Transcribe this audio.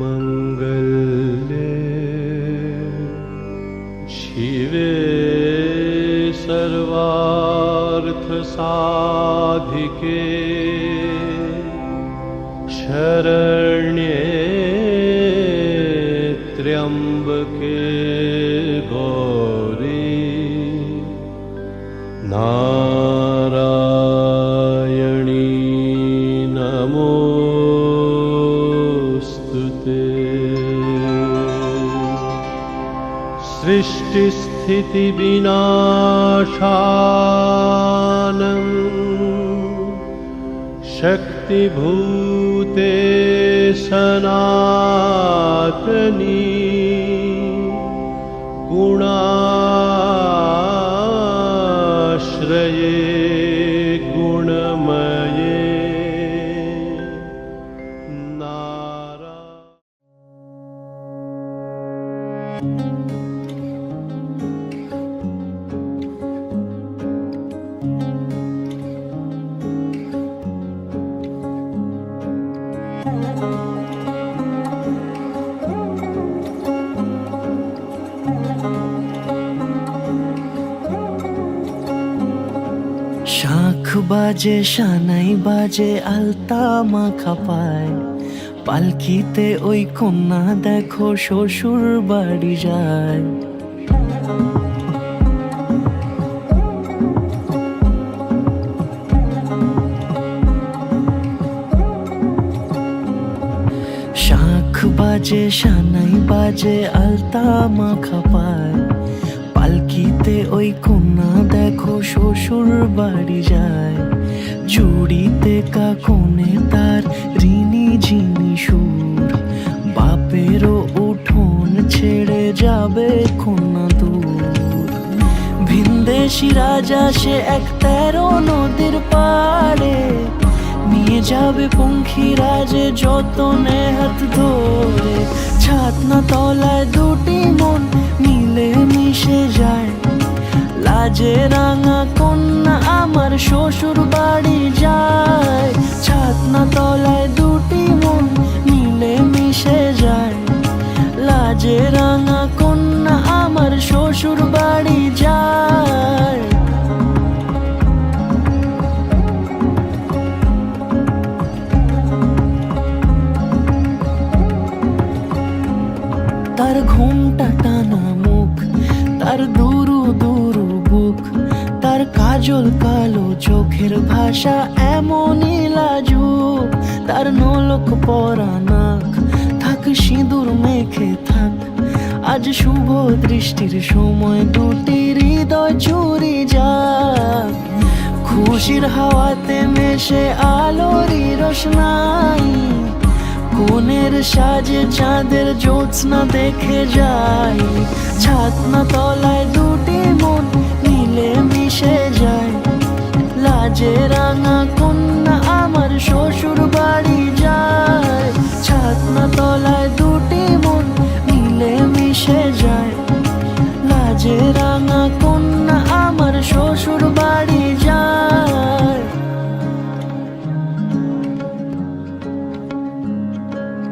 सर्वमङ्गलमङ्गल्ये शिवे सर्वार्थसाधिके शरण्ये त्र्यम्बके गौरी नारायणी नमोस्तुते। सृष्टिस्थितिविनाशानं शक्तिभूते सनातनी गुणाश्रये गुणमये শাঁখ বাজে সানাই বাজে আলতা মাখা পায়, পালকিতে ওই কন্যা দেখো শ্বশুর বাড়ি যায়। শাঁখ বাজে সানাই বাজে আলতা মাখা পায়, পালকিতে ওই কন্যা দেখো শ্বশুর বাড়ি যায়। চুড়িতে কাকনে তার ঋণী ঝিনি সুর, বাপেরও উঠোন ছেড়ে যাবে কন্যা দূর। ভিনদেশি রাজা সে এক 13 নদীর পাড়ে, নিয়ে যাবে পঙ্খী রাজে যতনে হাত ধরে। ছাতনা তলায় দুটি মন মিলে মিশে যায়, লাজে রাঙা কন্যা আমার শ্বশুর বাড়ি যায়। ছাতনা তলায় দুটি মন মিলে মিশে যায়, লাজে রাঙা কন্যা আমার শ্বশুর বাড়ি যায়। তার ঘুমটা টানা মুখ, তার দুরু দুরু বুক, তার কাজল কালো চোখের ভাষা এমনই লাজুক। তার নলক পরা নাক, থাক সিঁদুর মেখে থাক, আজ শুভ দৃষ্টির সময় দুটি হৃদয় চুরি যাক। খুশির হাওয়াতে মেশে আলোরই রোশনাই, কোণের সাজে চাঁদের জ্যোৎস্না দেখে যাই। ছাতনা তলায় দুটি মন মিলে মিশে যায়, লাজে রাঙা কন্যা আমার শ্বশুর বাড়ি